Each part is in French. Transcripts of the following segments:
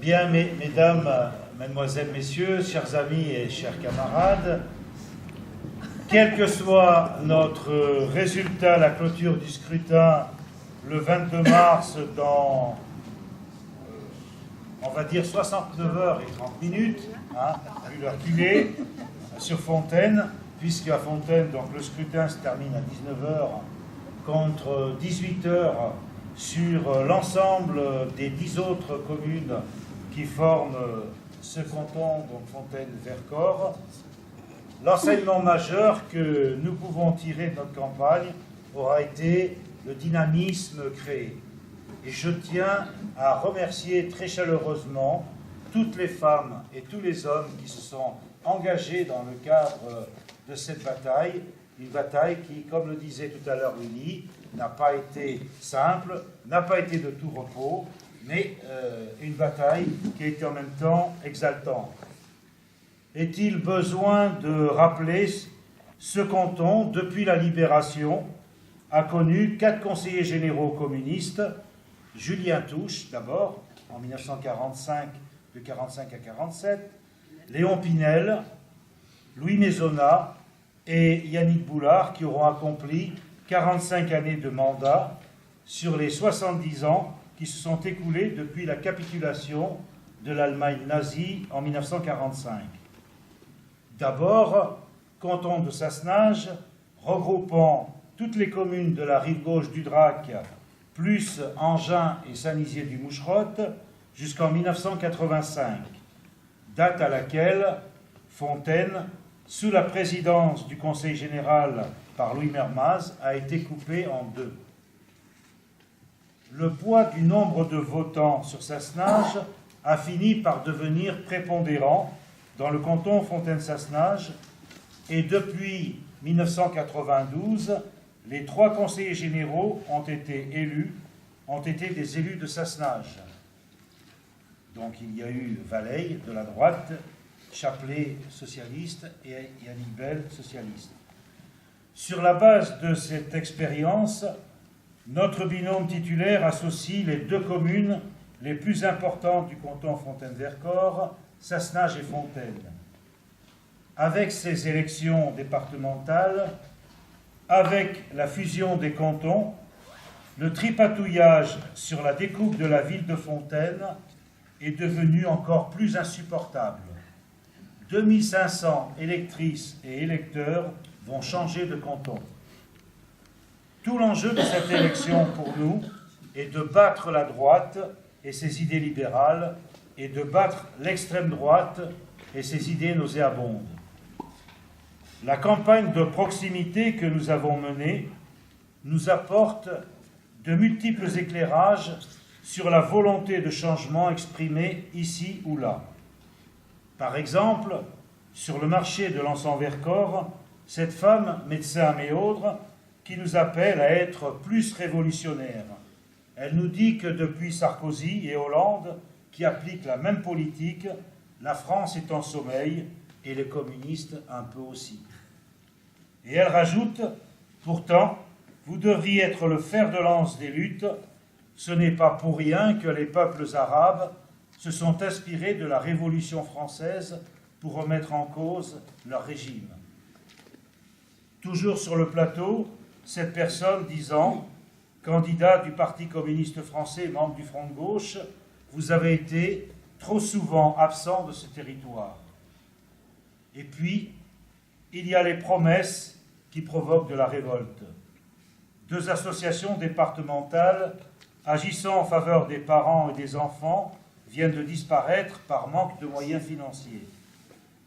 Bien, mesdames, mesdemoiselles, messieurs, chers amis et chers camarades, quel que soit notre résultat à la clôture du scrutin le 22 mars dans, on va dire, 69h30, vu l'heure qu'il est, sur Fontaine, puisqu'à Fontaine, donc, le scrutin se termine à 19h contre 18h sur l'ensemble des 10 autres communes qui forment ce canton, donc Fontaine-Vercors. L'enseignement majeur que nous pouvons tirer de notre campagne aura été le dynamisme créé. Et je tiens à remercier très chaleureusement toutes les femmes et tous les hommes qui se sont engagés dans le cadre de cette bataille, une bataille qui, comme le disait tout à l'heure Willy, n'a pas été simple, n'a pas été de tout repos, mais une bataille qui a été en même temps exaltante. Est-il besoin de rappeler ce canton, depuis la Libération, a connu 4 conseillers généraux communistes, Julien Touche d'abord, en 1945, de 1945 à 1947, Léon Pinel, Louis Maisonnat et Yannick Boulard, qui auront accompli 45 années de mandat sur les 70 ans qui se sont écoulés depuis la capitulation de l'Allemagne nazie en 1945. D'abord, canton de Sassenage, regroupant toutes les communes de la rive gauche du Drac, plus Engins et Saint-Nizier-du-Moucherotte, jusqu'en 1985, date à laquelle Fontaine, sous la présidence du Conseil général par Louis Mermaz, a été coupée en 2. Le poids du nombre de votants sur Sassenage a fini par devenir prépondérant dans le canton Fontaine-Sassenage, et depuis 1992, les 3 conseillers généraux ont été des élus de Sassenage. Donc il y a eu Valleille de la droite, Chaplet socialiste et Yannick Bell socialiste. Sur la base de cette expérience, notre binôme titulaire associe les 2 communes les plus importantes du canton Fontaine-Vercors, Sassenage et Fontaine. Avec ces élections départementales, avec la fusion des cantons, le tripatouillage sur la découpe de la ville de Fontaine est devenu encore plus insupportable. 2500 électrices et électeurs vont changer de canton. Tout l'enjeu de cette élection pour nous est de battre la droite et ses idées libérales et de battre l'extrême droite et ses idées nauséabondes. La campagne de proximité que nous avons menée nous apporte de multiples éclairages sur la volonté de changement exprimée ici ou là. Par exemple, sur le marché de l'Anse-en-Vercors, cette femme, médecin à Méaudre, qui nous appelle à être plus révolutionnaires. Elle nous dit que depuis Sarkozy et Hollande, qui appliquent la même politique, la France est en sommeil et les communistes un peu aussi. Et elle rajoute, pourtant, vous devriez être le fer de lance des luttes. Ce n'est pas pour rien que les peuples arabes se sont inspirés de la Révolution française pour remettre en cause leur régime. Toujours sur le plateau, cette personne disant, candidat du Parti communiste français, membre du Front de gauche, vous avez été trop souvent absent de ce territoire. Et puis, il y a les promesses qui provoquent de la révolte. 2 associations départementales agissant en faveur des parents et des enfants viennent de disparaître par manque de moyens financiers.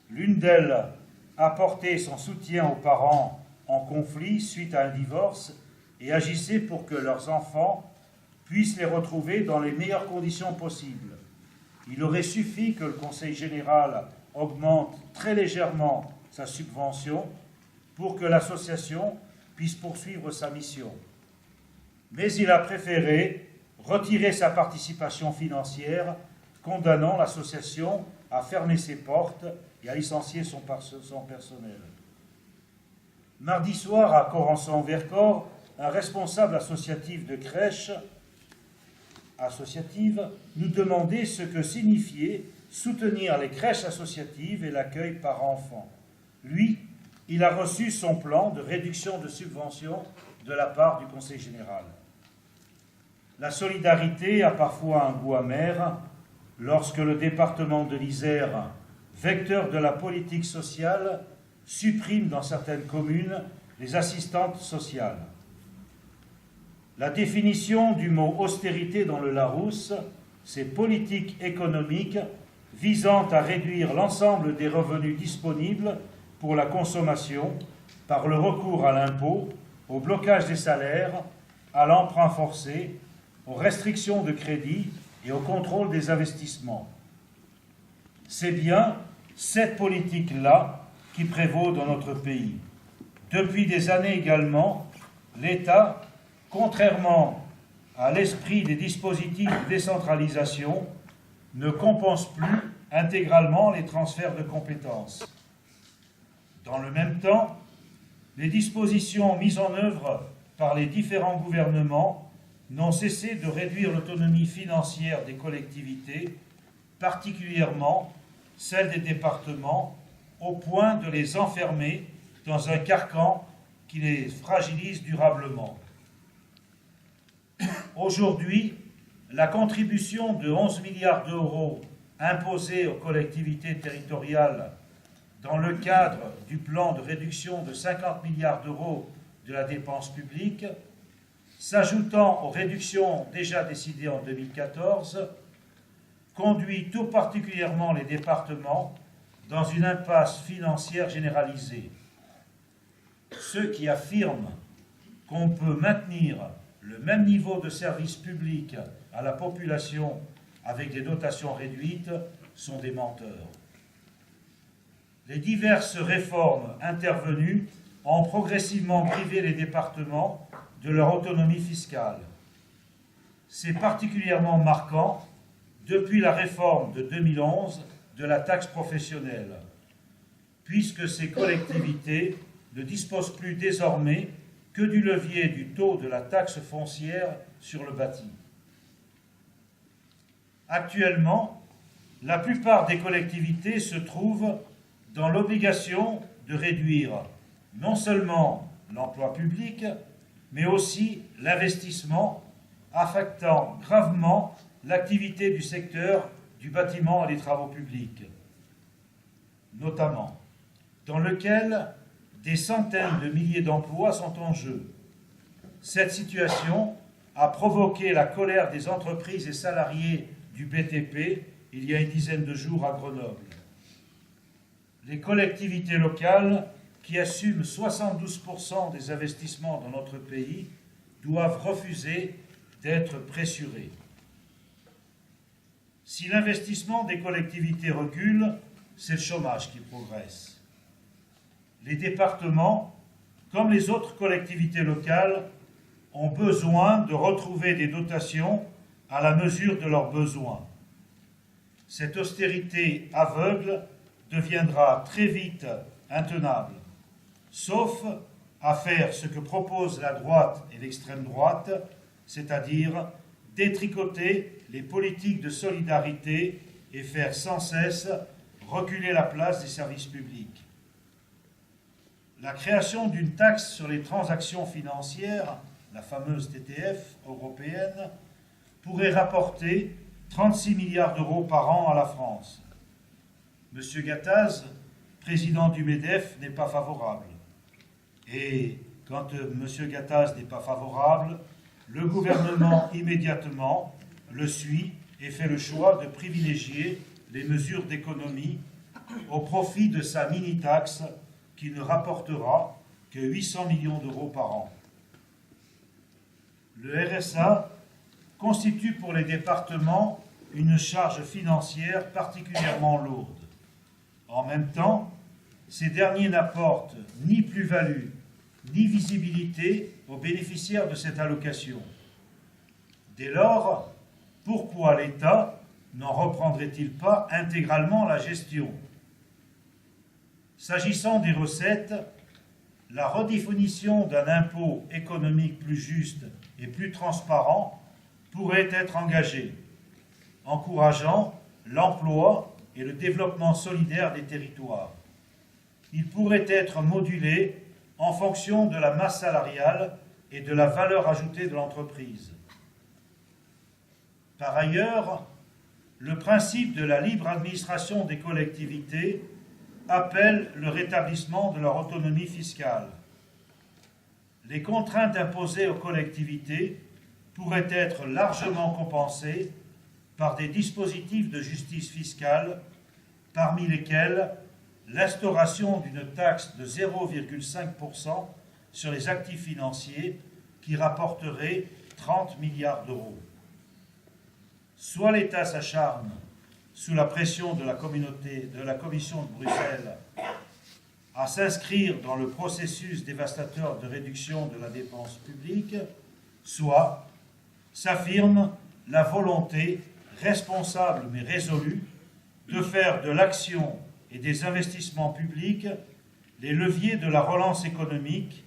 L'une d'elles apportait son soutien aux parents en conflit suite à un divorce et agissait pour que leurs enfants puissent les retrouver dans les meilleures conditions possibles. Il aurait suffi que le Conseil général augmente très légèrement sa subvention pour que l'association puisse poursuivre sa mission. Mais il a préféré retirer sa participation financière, condamnant l'association à fermer ses portes et à licencier son personnel. Mardi soir, à Corançon-Vercors, un responsable associatif de crèche associative, nous demandait ce que signifiait soutenir les crèches associatives et l'accueil par enfants. Lui, il a reçu son plan de réduction de subventions de la part du Conseil général. La solidarité a parfois un goût amer lorsque le département de l'Isère, vecteur de la politique sociale, supprime dans certaines communes les assistantes sociales. La définition du mot austérité dans le Larousse, c'est politique économique visant à réduire l'ensemble des revenus disponibles pour la consommation par le recours à l'impôt, au blocage des salaires, à l'emprunt forcé, aux restrictions de crédit et au contrôle des investissements. C'est bien cette politique-là qui prévaut dans notre pays. Depuis des années également, l'État, contrairement à l'esprit des dispositifs de décentralisation, ne compense plus intégralement les transferts de compétences. Dans le même temps, les dispositions mises en œuvre par les différents gouvernements n'ont cessé de réduire l'autonomie financière des collectivités, particulièrement celle des départements, au point de les enfermer dans un carcan qui les fragilise durablement. Aujourd'hui, la contribution de 11 milliards d'euros imposée aux collectivités territoriales dans le cadre du plan de réduction de 50 milliards d'euros de la dépense publique, s'ajoutant aux réductions déjà décidées en 2014, conduit tout particulièrement les départements dans une impasse financière généralisée. Ceux qui affirment qu'on peut maintenir le même niveau de service public à la population avec des dotations réduites sont des menteurs. Les diverses réformes intervenues ont progressivement privé les départements de leur autonomie fiscale. C'est particulièrement marquant depuis la réforme de 2011 de la taxe professionnelle, puisque ces collectivités ne disposent plus désormais que du levier du taux de la taxe foncière sur le bâti. Actuellement, la plupart des collectivités se trouvent dans l'obligation de réduire non seulement l'emploi public, mais aussi l'investissement, affectant gravement l'activité du secteur du bâtiment et des travaux publics, notamment, dans lequel des centaines de milliers d'emplois sont en jeu. Cette situation a provoqué la colère des entreprises et salariés du BTP il y a une dizaine de jours à Grenoble. Les collectivités locales, qui assument 72% des investissements dans notre pays, doivent refuser d'être pressurées. Si l'investissement des collectivités recule, c'est le chômage qui progresse. Les départements, comme les autres collectivités locales, ont besoin de retrouver des dotations à la mesure de leurs besoins. Cette austérité aveugle deviendra très vite intenable, sauf à faire ce que proposent la droite et l'extrême droite, c'est-à-dire détricoter les politiques de solidarité et faire sans cesse reculer la place des services publics. La création d'une taxe sur les transactions financières, la fameuse TTF européenne, pourrait rapporter 36 milliards d'euros par an à la France. M. Gattaz, président du MEDEF, n'est pas favorable. Et quand M. Gattaz n'est pas favorable, le gouvernement immédiatement le suit et fait le choix de privilégier les mesures d'économie au profit de sa mini-taxe qui ne rapportera que 800 millions d'euros par an. Le RSA constitue pour les départements une charge financière particulièrement lourde. En même temps, ces derniers n'apportent ni plus-value ni visibilité aux bénéficiaires de cette allocation. Dès lors, pourquoi l'État n'en reprendrait-il pas intégralement la gestion? S'agissant des recettes, la redéfinition d'un impôt économique plus juste et plus transparent pourrait être engagé, encourageant l'emploi et le développement solidaire des territoires. Il pourrait être modulé en fonction de la masse salariale et de la valeur ajoutée de l'entreprise. Par ailleurs, le principe de la libre administration des collectivités appelle le rétablissement de leur autonomie fiscale. Les contraintes imposées aux collectivités pourraient être largement compensées par des dispositifs de justice fiscale, parmi lesquels l'instauration d'une taxe de 0,5% sur les actifs financiers qui rapporterait 30 milliards d'euros. Soit l'État s'acharne, sous la pression de la Commission de Bruxelles, à s'inscrire dans le processus dévastateur de réduction de la dépense publique, soit s'affirme la volonté responsable mais résolue de faire de l'action et des investissements publics les leviers de la relance économique,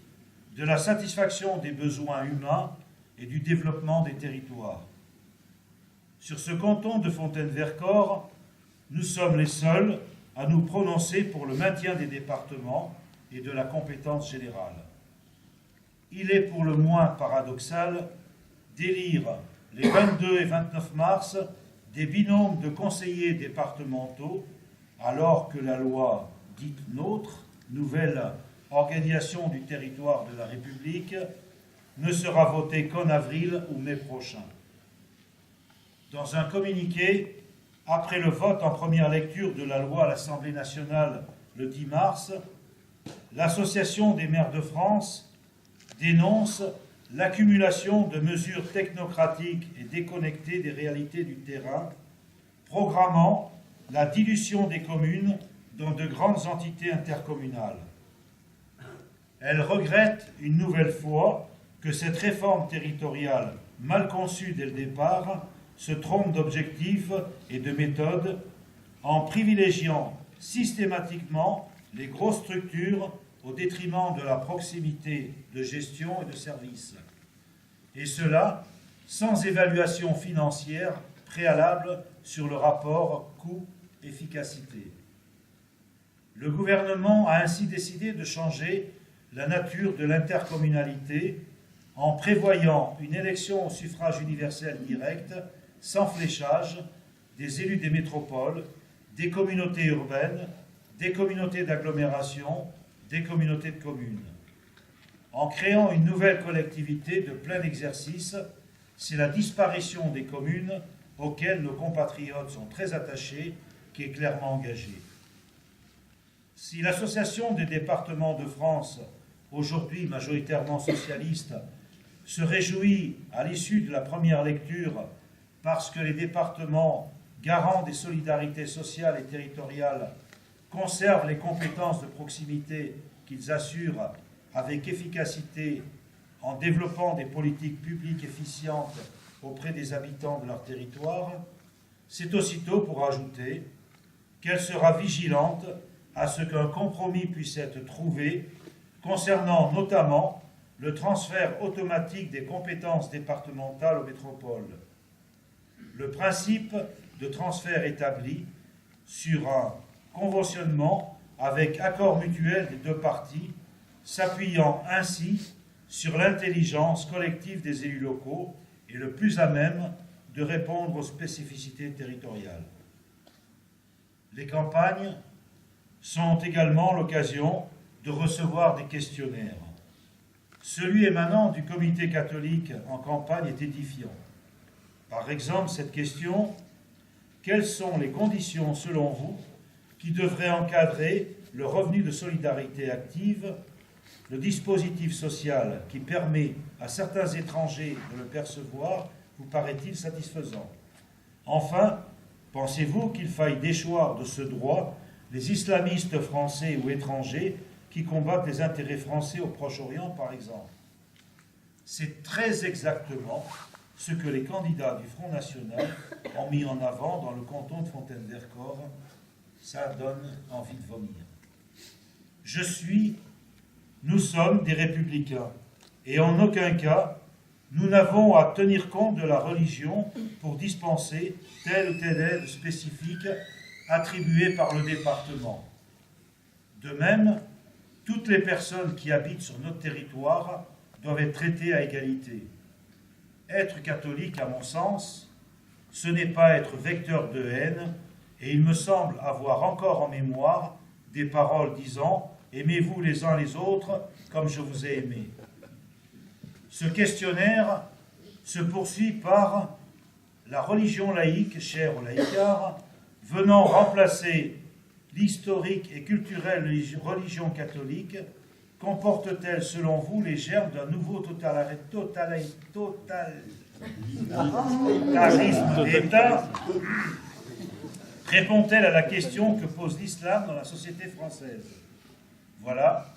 de la satisfaction des besoins humains et du développement des territoires. Sur ce canton de Fontaine-Vercors, nous sommes les seuls à nous prononcer pour le maintien des départements et de la compétence générale. Il est pour le moins paradoxal d'élire les 22 et 29 mars des binômes de conseillers départementaux, alors que la loi dite NOTRe, nouvelle organisation du territoire de la République, ne sera votée qu'en avril ou mai prochain. Dans un communiqué, après le vote en première lecture de la loi à l'Assemblée nationale le 10 mars, l'Association des maires de France dénonce l'accumulation de mesures technocratiques et déconnectées des réalités du terrain, programmant la dilution des communes dans de grandes entités intercommunales. Elle regrette une nouvelle fois que cette réforme territoriale, mal conçue dès le départ, se trompe d'objectifs et de méthodes en privilégiant systématiquement les grosses structures au détriment de la proximité de gestion et de services. Et cela sans évaluation financière préalable sur le rapport coût-efficacité. Le gouvernement a ainsi décidé de changer la nature de l'intercommunalité en prévoyant une élection au suffrage universel direct sans fléchage des élus des métropoles, des communautés urbaines, des communautés d'agglomération, des communautés de communes. En créant une nouvelle collectivité de plein exercice, c'est la disparition des communes auxquelles nos compatriotes sont très attachés qui est clairement engagée. Si l'Association des départements de France, aujourd'hui majoritairement socialiste, se réjouit à l'issue de la première lecture parce que les départements, garants des solidarités sociales et territoriales, conservent les compétences de proximité qu'ils assurent avec efficacité en développant des politiques publiques efficientes auprès des habitants de leur territoire, c'est aussitôt pour ajouter qu'elle sera vigilante à ce qu'un compromis puisse être trouvé concernant notamment le transfert automatique des compétences départementales aux métropoles. Le principe de transfert établi sur un conventionnement avec accord mutuel des deux parties, s'appuyant ainsi sur l'intelligence collective des élus locaux et le plus à même de répondre aux spécificités territoriales. Les campagnes sont également l'occasion de recevoir des questionnaires. Celui émanant du comité catholique en campagne est édifiant. Par exemple, cette question: quelles sont les conditions, selon vous, qui devraient encadrer le revenu de solidarité active, le dispositif social qui permet à certains étrangers de le percevoir, vous paraît-il satisfaisant? Enfin, pensez-vous qu'il faille déchoir de ce droit les islamistes français ou étrangers qui combattent les intérêts français au Proche-Orient, par exemple? C'est très exactement ce que les candidats du Front National ont mis en avant dans le canton de Fontaine-Vercors. Ça donne envie de vomir. Nous sommes des républicains, et en aucun cas nous n'avons à tenir compte de la religion pour dispenser telle ou telle aide spécifique attribuée par le département. De même, toutes les personnes qui habitent sur notre territoire doivent être traitées à égalité. Être catholique, à mon sens, ce n'est pas être vecteur de haine, et il me semble avoir encore en mémoire des paroles disant « Aimez-vous les uns les autres comme je vous ai aimé ». Ce questionnaire se poursuit par la religion laïque, chère aux laïcards, venant remplacer l'historique et culturelle religion catholique. Comporte-t-elle, selon vous, les germes d'un nouveau totalitarisme d'État? Répond-elle à la question que pose l'islam dans la société française? Voilà,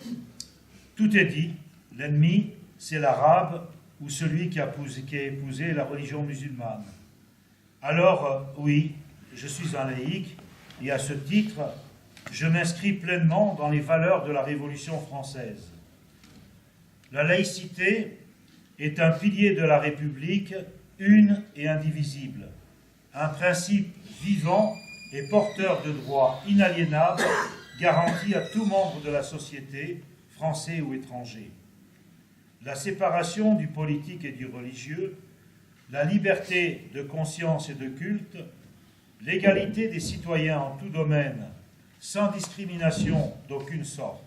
tout est dit. L'ennemi, c'est l'arabe ou celui qui a épousé la religion musulmane. Alors, oui, je suis un laïc, et à ce titre, je m'inscris pleinement dans les valeurs de la Révolution française. La laïcité est un pilier de la République, une et indivisible, un principe vivant et porteur de droits inaliénables, garanti à tout membre de la société, français ou étranger. La séparation du politique et du religieux, la liberté de conscience et de culte, l'égalité des citoyens en tout domaine, sans discrimination d'aucune sorte,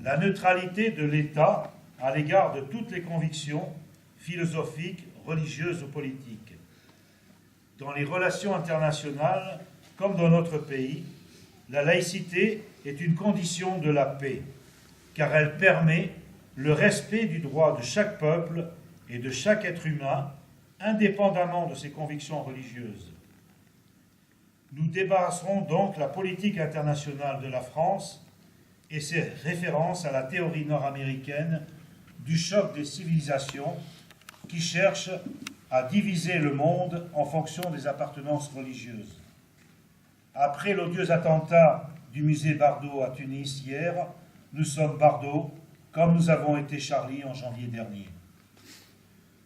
la neutralité de l'État à l'égard de toutes les convictions philosophiques, religieuses ou politiques. Dans les relations internationales, comme dans notre pays, la laïcité est une condition de la paix, car elle permet le respect du droit de chaque peuple et de chaque être humain, indépendamment de ses convictions religieuses. Nous débarrasserons donc la politique internationale de la France et ses références à la théorie nord-américaine du choc des civilisations qui cherche à diviser le monde en fonction des appartenances religieuses. Après l'odieux attentat du musée Bardo à Tunis hier, nous sommes Bardo, comme nous avons été Charlie en janvier dernier.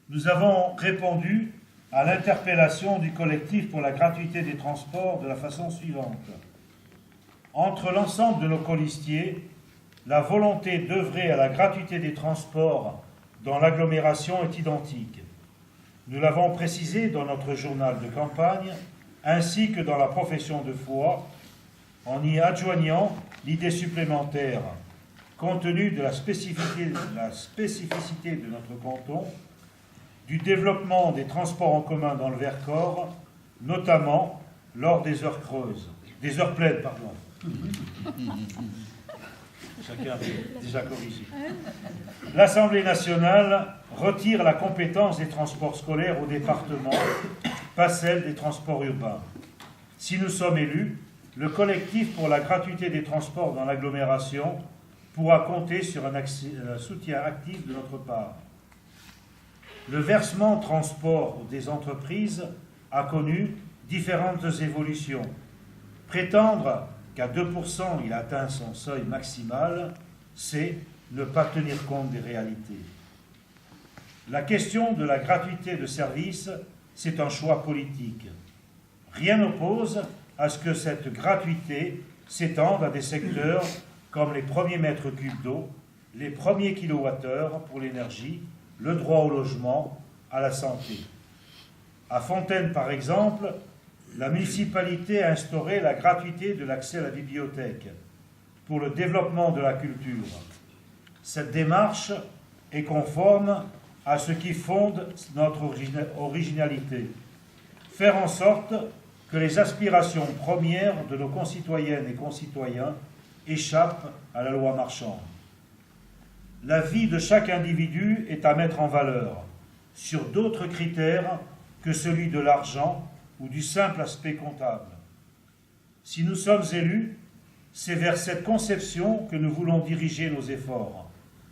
Nous avons répondu à l'interpellation du collectif pour la gratuité des transports de la façon suivante. Entre l'ensemble de nos colistiers, la volonté d'œuvrer à la gratuité des transports dans l'agglomération est identique. Nous l'avons précisé dans notre journal de campagne, ainsi que dans la profession de foi, en y adjoignant l'idée supplémentaire, compte tenu de la spécificité de notre canton, du développement des transports en commun dans le Vercors, notamment lors des heures creuses, des heures pleines, pardon. Chacun est déjà corrigé. L'Assemblée nationale retire la compétence des transports scolaires au département, pas celle des transports urbains. Si nous sommes élus, le collectif pour la gratuité des transports dans l'agglomération pourra compter sur un soutien actif de notre part. Le versement transport des entreprises a connu différentes évolutions. Prétendre qu'à 2% il atteint son seuil maximal, c'est ne pas tenir compte des réalités. La question de la gratuité de service, c'est un choix politique. Rien n'oppose à ce que cette gratuité s'étende à des secteurs comme les premiers mètres cubes d'eau, les premiers kilowattheures pour l'énergie, le droit au logement, à la santé. À Fontaine, par exemple, la municipalité a instauré la gratuité de l'accès à la bibliothèque pour le développement de la culture. Cette démarche est conforme à ce qui fonde notre originalité. Faire en sorte que les aspirations premières de nos concitoyennes et concitoyens échappent à la loi marchande. La vie de chaque individu est à mettre en valeur sur d'autres critères que celui de l'argent ou du simple aspect comptable. Si nous sommes élus, c'est vers cette conception que nous voulons diriger nos efforts.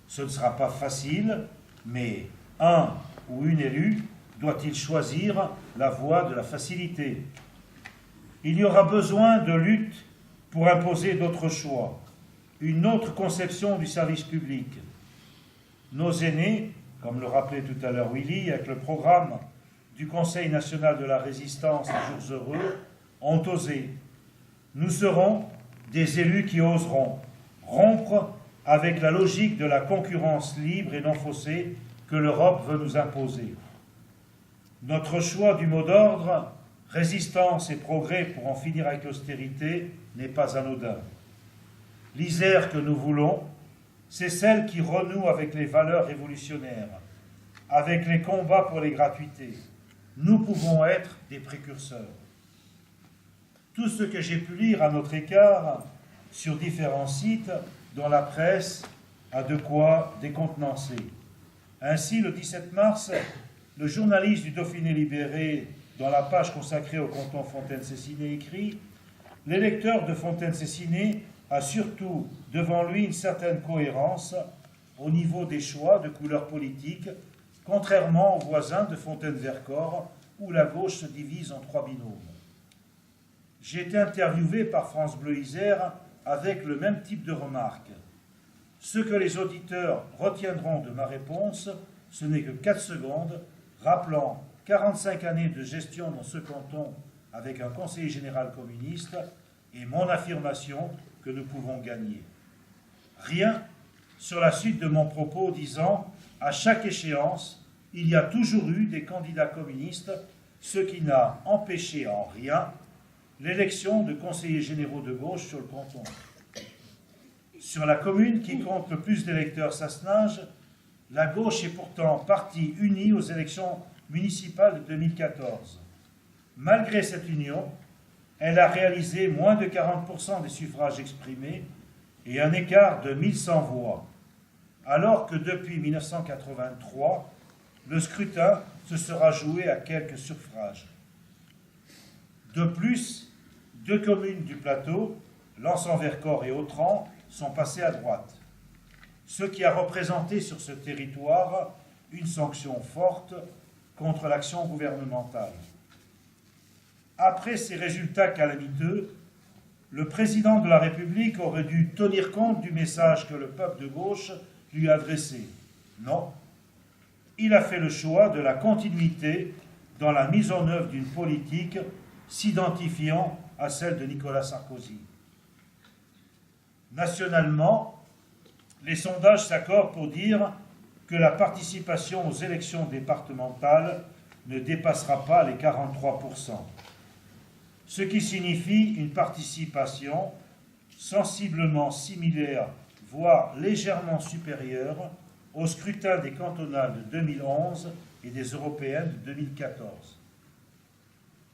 Ce ne sera pas facile, mais un ou une élue doit-il choisir la voie de la facilité? Il y aura besoin de lutte pour imposer d'autres choix, une autre conception du service public. Nos aînés, comme le rappelait tout à l'heure Willy, avec le programme du Conseil national de la résistance des jours heureux, ont osé. Nous serons des élus qui oseront rompre avec la logique de la concurrence libre et non faussée que l'Europe veut nous imposer. Notre choix du mot d'ordre, résistance et progrès pour en finir avec l'austérité, n'est pas anodin. L'Isère que nous voulons, c'est celle qui renoue avec les valeurs révolutionnaires, avec les combats pour les gratuités. Nous pouvons être des précurseurs. Tout ce que j'ai pu lire à notre écart sur différents sites dans la presse a de quoi décontenancer. Ainsi, le 17 mars, le journaliste du Dauphiné libéré, dans la page consacrée au canton Fontaine-Cessiné, écrit « L'électeur de Fontaine-Cessiné a surtout devant lui une certaine cohérence au niveau des choix de couleur politique, contrairement aux voisins de Fontaine-Vercors, où la gauche se divise en 3 binômes. » J'ai été interviewé par France Bleu Isère avec le même type de remarques. Ce que les auditeurs retiendront de ma réponse, ce n'est que 4 secondes, rappelant 45 années de gestion dans ce canton avec un conseiller général communiste et mon affirmation que nous pouvons gagner. Rien sur la suite de mon propos disant « à chaque échéance, il y a toujours eu des candidats communistes, ce qui n'a empêché en rien l'élection de conseillers généraux de gauche sur le canton. » Sur la commune qui compte le plus d'électeurs Sassenage, la gauche est pourtant partie unie aux élections municipales de 2014. Malgré cette union, elle a réalisé moins de 40% des suffrages exprimés et un écart de 1100 voix, alors que depuis 1983, le scrutin se sera joué à quelques suffrages. De plus, 2 communes du plateau, Lens-en-Vercors et Autran, sont passées à droite, ce qui a représenté sur ce territoire une sanction forte contre l'action gouvernementale. Après ces résultats calamiteux, le président de la République aurait dû tenir compte du message que le peuple de gauche lui a adressé. Non, il a fait le choix de la continuité dans la mise en œuvre d'une politique s'identifiant à celle de Nicolas Sarkozy. Nationalement, les sondages s'accordent pour dire que la participation aux élections départementales ne dépassera pas les 43%, ce qui signifie une participation sensiblement similaire, voire légèrement supérieure, au scrutin des cantonales de 2011 et des européennes de 2014.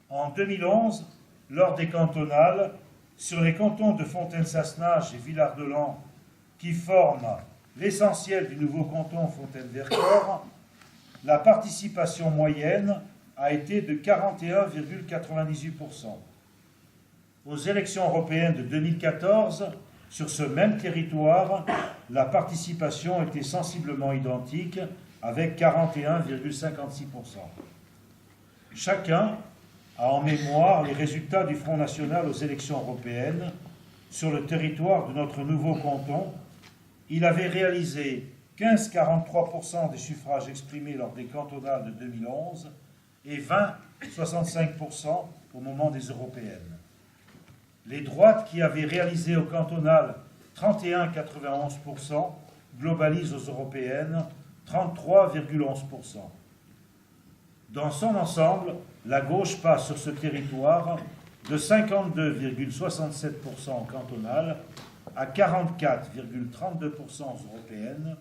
En 2011, lors des cantonales, sur les cantons de Fontaine-Sassenage et Villard-de-Lans, qui forment l'essentiel du nouveau canton Fontaine-Vercors, la participation moyenne a été de 41,98%. Aux élections européennes de 2014, sur ce même territoire, la participation était sensiblement identique, avec 41,56%. Chacun a en mémoire les résultats du Front National aux élections européennes. Sur le territoire de notre nouveau canton, il avait réalisé 15,43% des suffrages exprimés lors des cantonales de 2011 et 20,65% au moment des européennes. Les droites qui avaient réalisé au cantonal 31,91% globalisent aux européennes 33,11%. Dans son ensemble, la gauche passe sur ce territoire de 52,67% en cantonal à 44,32% aux européennes,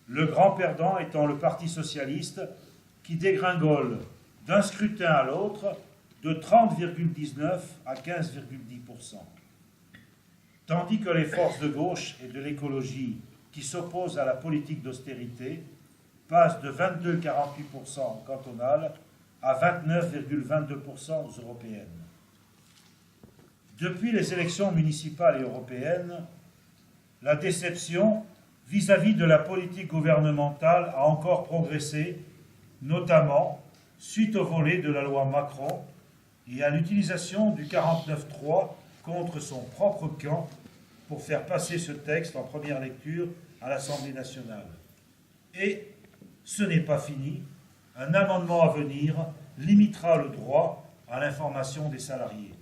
le grand perdant étant le Parti socialiste qui dégringole d'un scrutin à l'autre de 30,19 à 15,10%. Tandis que les forces de gauche et de l'écologie qui s'opposent à la politique d'austérité passent de 22,48% en cantonal à 29,22% aux européennes. Depuis les élections municipales et européennes, la déception vis-à-vis de la politique gouvernementale a encore progressé, notamment suite au volet de la loi Macron et à l'utilisation du 49.3 contre son propre camp pour faire passer ce texte en première lecture à l'Assemblée nationale. Et ce n'est pas fini. Un amendement à venir limitera le droit à l'information des salariés.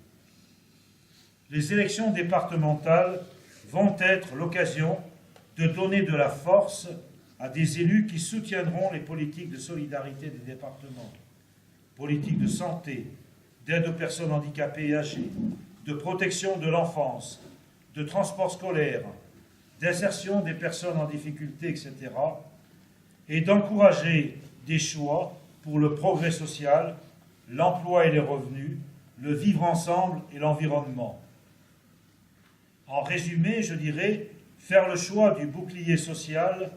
Les élections départementales vont être l'occasion de donner de la force à des élus qui soutiendront les politiques de solidarité des départements, politiques de santé, d'aide aux personnes handicapées et âgées, de protection de l'enfance, de transport scolaire, d'insertion des personnes en difficulté, etc., et d'encourager des choix pour le progrès social, l'emploi et les revenus, le vivre ensemble et l'environnement. En résumé, je dirais, faire le choix du bouclier social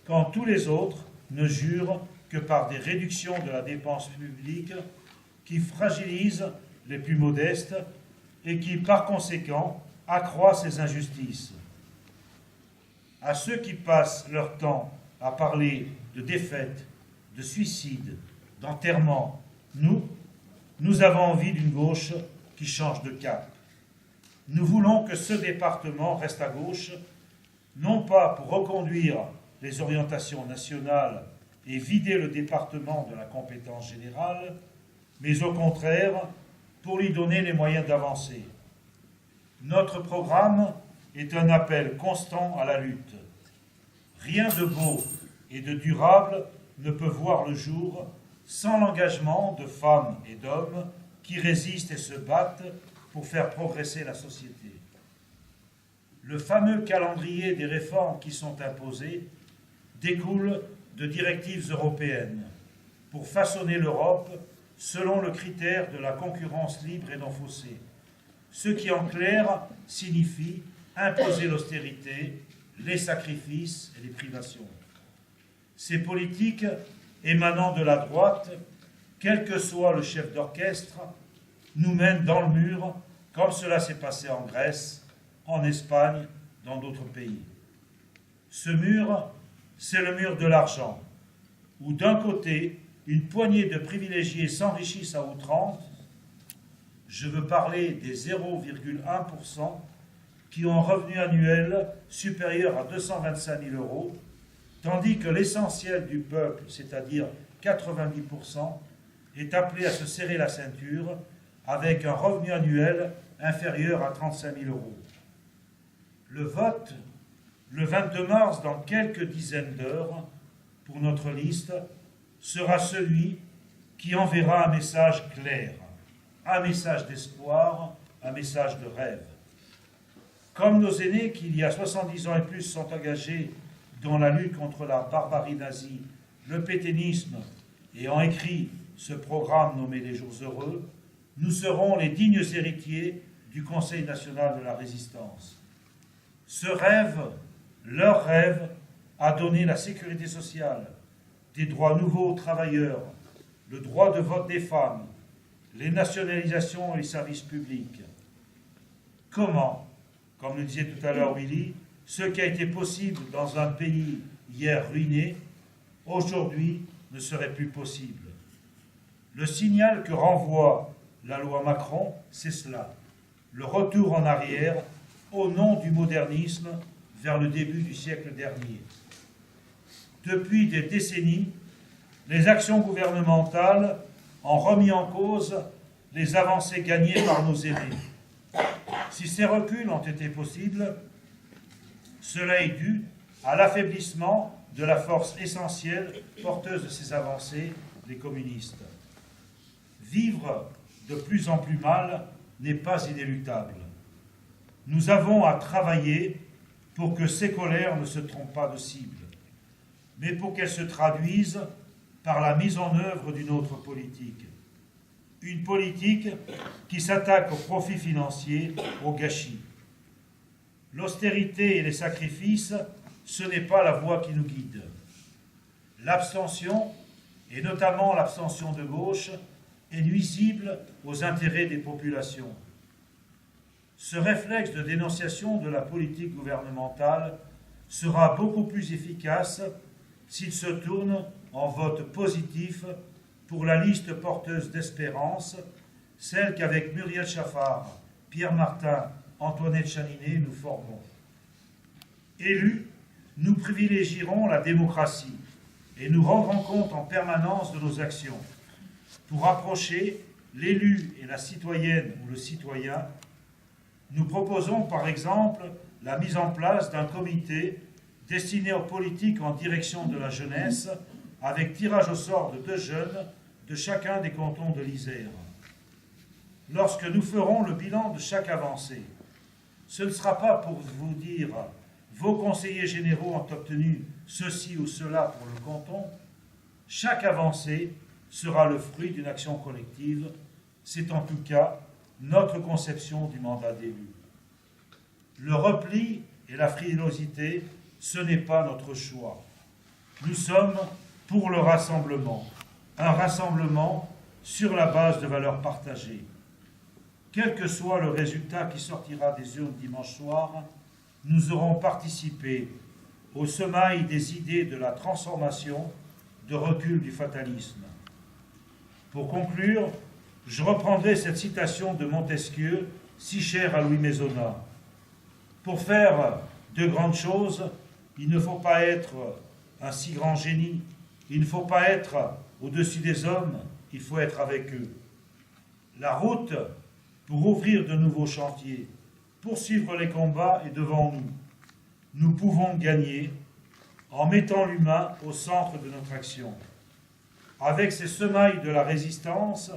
quand tous les autres ne jurent que par des réductions de la dépense publique qui fragilisent les plus modestes et qui, par conséquent, accroissent ces injustices. À ceux qui passent leur temps à parler de défaite, de suicide, d'enterrement, nous avons envie d'une gauche qui change de cap. Nous voulons que ce département reste à gauche, non pas pour reconduire les orientations nationales et vider le département de la compétence générale, mais au contraire, pour lui donner les moyens d'avancer. Notre programme est un appel constant à la lutte. Rien de beau et de durable ne peut voir le jour sans l'engagement de femmes et d'hommes qui résistent et se battent pour faire progresser la société. Le fameux calendrier des réformes qui sont imposées découle de directives européennes pour façonner l'Europe selon le critère de la concurrence libre et non faussée, ce qui en clair signifie imposer l'austérité, les sacrifices et les privations. Ces politiques émanant de la droite, quel que soit le chef d'orchestre, nous mènent dans le mur, comme cela s'est passé en Grèce, en Espagne, dans d'autres pays. Ce mur, c'est le mur de l'argent, où d'un côté, une poignée de privilégiés s'enrichissent à outrance. Je veux parler des 0,1% qui ont un revenu annuel supérieur à 225 000 euros, tandis que l'essentiel du peuple, c'est-à-dire 90%, est appelé à se serrer la ceinture avec un revenu annuel inférieur à 35 000 euros. Le vote, le 22 mars, dans quelques dizaines d'heures, pour notre liste, sera celui qui enverra un message clair, un message d'espoir, un message de rêve. Comme nos aînés qui, il y a 70 ans et plus, sont engagés dans la lutte contre la barbarie nazie, le pétainisme, et ont écrit ce programme nommé Les Jours Heureux, nous serons les dignes héritiers du Conseil national de la résistance. Ce rêve, leur rêve, a donné la sécurité sociale, des droits nouveaux aux travailleurs, le droit de vote des femmes, les nationalisations et les services publics. Comment, comme le disait tout à l'heure Willy, ce qui a été possible dans un pays hier ruiné, aujourd'hui ne serait plus possible. Le signal que renvoie la loi Macron, c'est cela, le retour en arrière au nom du modernisme vers le début du siècle dernier. Depuis des décennies, les actions gouvernementales ont remis en cause les avancées gagnées par nos aînés. Si ces reculs ont été possibles, cela est dû à l'affaiblissement de la force essentielle porteuse de ces avancées, les communistes. Vivre de plus en plus mal n'est pas inéluctable. Nous avons à travailler pour que ces colères ne se trompent pas de cible, mais pour qu'elles se traduisent par la mise en œuvre d'une autre politique. Une politique qui s'attaque au profit financier, au gâchis. L'austérité et les sacrifices, ce n'est pas la voie qui nous guide. L'abstention, et notamment l'abstention de gauche, est nuisible aux intérêts des populations. Ce réflexe de dénonciation de la politique gouvernementale sera beaucoup plus efficace s'il se tourne en vote positif pour la liste porteuse d'espérance, celle qu'avec Muriel Chaffard, Pierre Martin, Antoinette Chaninet, nous formons. Élus, nous privilégierons la démocratie, et nous rendrons compte en permanence de nos actions. Pour rapprocher l'élu et la citoyenne ou le citoyen, nous proposons par exemple la mise en place d'un comité destiné aux politiques en direction de la jeunesse, avec tirage au sort de 2 jeunes de chacun des cantons de l'Isère. Lorsque nous ferons le bilan de chaque avancée, ce ne sera pas pour vous dire « vos conseillers généraux ont obtenu ceci ou cela pour le canton ». Chaque avancée sera le fruit d'une action collective. C'est en tout cas notre conception du mandat d'élu. Le repli et la frilosité, ce n'est pas notre choix. Nous sommes pour le rassemblement, un rassemblement sur la base de valeurs partagées. Quel que soit le résultat qui sortira des urnes dimanche soir, nous aurons participé au semail des idées de la transformation, de recul du fatalisme. Pour conclure, je reprendrai cette citation de Montesquieu, si chère à Louis Maisonnat. Pour faire de grandes choses, il ne faut pas être un si grand génie, il ne faut pas être au-dessus des hommes, il faut être avec eux. La route pour ouvrir de nouveaux chantiers, poursuivre les combats est devant nous. Nous pouvons gagner en mettant l'humain au centre de notre action. Avec ces semailles de la résistance,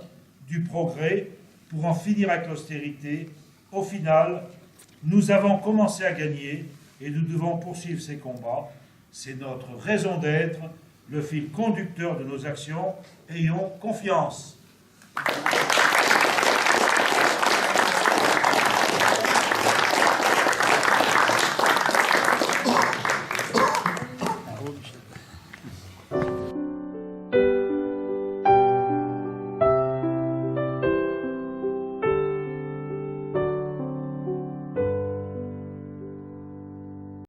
du progrès, pour en finir avec l'austérité, au final, nous avons commencé à gagner et nous devons poursuivre ces combats. C'est notre raison d'être, le fil conducteur de nos actions. Ayons confiance.